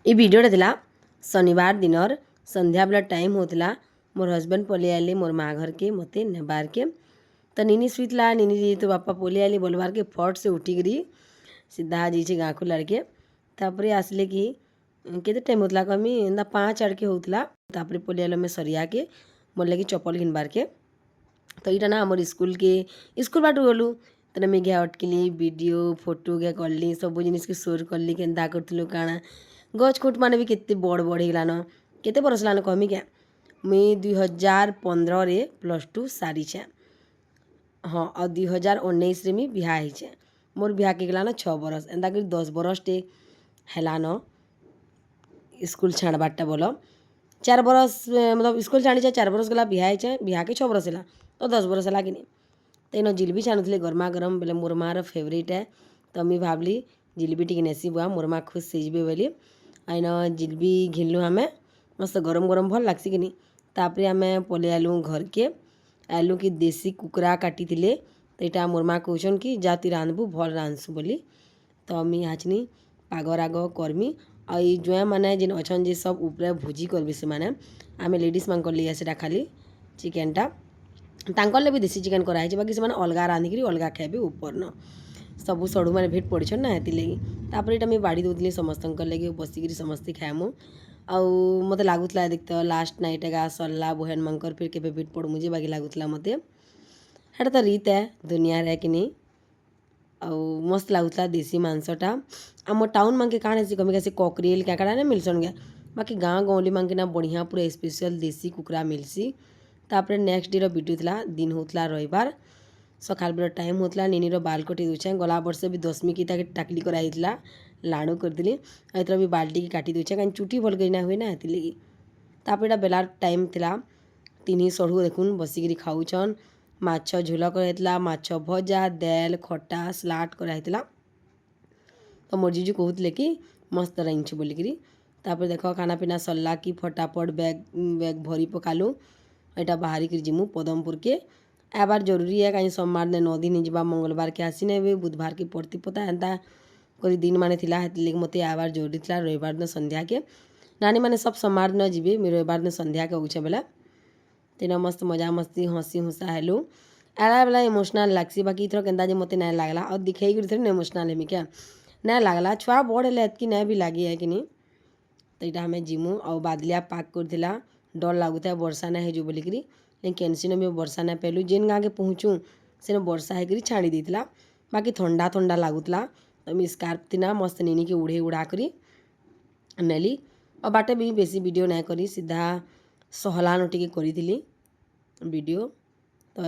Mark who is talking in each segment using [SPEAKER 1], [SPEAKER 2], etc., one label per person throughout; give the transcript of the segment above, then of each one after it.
[SPEAKER 1] ये वीडियोटा थिला शनिवार दिनर संध्या बेला टाइम होतला। मोर हस्बैंड पलि आइले मोर माँ घर के मते नेबार के। तो नीनी सुतला नीनी जी तो बापा पलि आइले बोलबार के फट से उठिकरी सीधा जाइए गाँ को लड़के तापर आसले कि केते टाइम होतला कमी एंदा 5 आड़के होतला। तापर पलि आइल में सरिया के मोर लगी चप्पल घिनबार के। तो यहाँ ना आमर स्कूल बाटू गलु तो मुझे अटकिली वीडियो फोटो गे कली सब जिनिस के सोर कली केन्ता करथिलु काଣା गछ खुट माने भी केते बड़ बड़ हेगलान केते बरस लान कहमी क्या मुई 2015 रे +2 सारीछे। हाँ और 2019 रे मी बिहा होइछे। मोर बिहा के गलान 6 बरस एंता कर 10 बरस टे हेलान स्कूल छाड़बारटा बोलो 4 बरस मतलब स्कूल छाड़ी 4 बरस गला बिहा होइछे। बिहा के 6 बरस है तो 10 बरस है कि नहीं। तो इन जिलेबी छाणुले गरमा गरम बोले मोर मार फेवरेट है। तो मुझे भावली जिलेबी टी नेसी बुआ मोर माँ खुश सीजबे बोली आइन जिलेबी घिनलु आम मस्त गरम गरम भल लग्सी कि नहीं। तापर आम पलि आलु घर के आलू कि देसी कुकुरा काटी तो यहाँ मोर माँ कहन कि जा तु रांधबू भल रांधसु बोली। तो मुझे हाचनी पाग राग करमी और जुआ मैंने जेन अच्छा जे सब उपरे भोजी करबी से मैंने आम लेडीज मान लिए से खाली चिकेनटा तांकर भी देसी चिकेन कराई बाकी से अलग रांधिकी अलग खाइबे ऊपर न सबू सड़ू मैंने भेट पड़छन ना हेती लगी। तापर यहाँ मुझे बाड़ी दूली समस्त लगे बसिक समस्ते खाएमु आउ मत लगुला देख तो लास्ट नाइट एगा सरला बहन मानकर फिर के भेट पड़ मुझे बाकी लगुला मत हेटा तो रीत है दुनिया रे कि नहीं। आउ मस्त लगुला देसी मांसटा आम टाउन मांगे काण है कमी कैसे कॉकरेल क्या काड़ा ना मिलसन गया बाकी गाँव गौली मांगे ना बढ़िया पूरा स्पेशल देसी कुकुरा मिलसी। तापर नेक्स्ट डे वीडियो था दिन होता रविवार सकाल बेला टाइम होता नीनी बाल कटे दूचे गला वर्ष भी 10वीं की टाकली कराई लाड़ू करदी एथर भी बाल्टी की काटी दूचे कहीं चुटी भल गई ना हुए ना हेती लगी। तापर यहाँ बेला टाइम था तीन सढ़ू देखुन बसिक खाऊन माछ झोल कराइला माछ भजा दाल खटा सलाड कराइला। तो मोर जीजू कहते कि मस्त रांधछु बोलिकी तापर देख खाना पीना सरला कि फटाफट बैग भरी पकालु यहाँ बाहरी कर जिमु पदमपुर के आबार जरूरी है कहीं सोमवार ने 9 दिन जा मंगलवार के आसी नहीं बुधवार के पड़ती पता एंता कोई दिन माने थिला हेती मत आबार जरूरी था रविवार दिन संध्या के नानी मैंने सब सोमवार दिन जी रविवार दिन संध्या के उछे बेला तेना मस्त मजा मस्ती हँसी हुसा हेलु आला बेला इमोशनल लगसी बाकी थोड़ा केन्दा जे मत नहीं लगला और दिखाई थोड़ी ना इमोशनल हेमी क्या नहीं लगला छुआ बड़ है एतकी नहीं भी लगी है कि नहीं। तो यहाँ हमें जिमु और बादलिया पाक कर डर लगुता है वर्षा नहीं हो बोलिकी लेकिन कैंसिनो में वर्षा नहीं पेलु जेन गाँव के पहुँचू से वर्षा होकर छाड़ी देता बाकी ठंडा ठंडा लगुला। तो स्कार्फ थी ना मस्त नीनी के उड़े उड़ा करी नेली और बाटे भी बेसी वीडियो नहीं करी सीधा सहलान टिके करी वीडियो। तो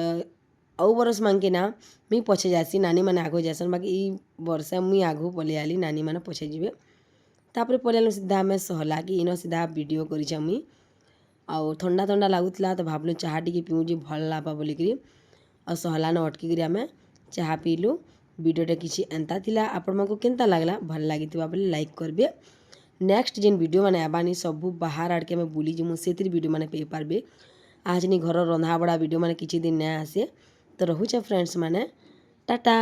[SPEAKER 1] औ बरस मांगे ना मुई पछे जासी नानी मैंने आगो जासन बाकी वर्षा मुई आगो पलि आली नानी मैंने पछे जीवे। तापर पलि आलु सीधा आम सहला कि इन सीधा वीडियो करी मुई आउ ठंडा ठंडा लगुला तो भावलु चाह टी पीऊँ जी भल लाभा बोलिकी और सहलान अटकिक आम चाह पीलु। वीडियोटा किसी एंता थिला आपण को केनता लगला भल लगी बोले लाइक करबे। नेक्स्ट जेन वीडियो मैंने आबानी सबू बाहर आड़के आम बुली जिमु से वीडियो मैंने पे पारबे आज नहीं घर रंधा बड़ा वीडियो मैंने किसी दिन नहीं आसे। तो रोचे फ्रेंड्स मैंने टाटा।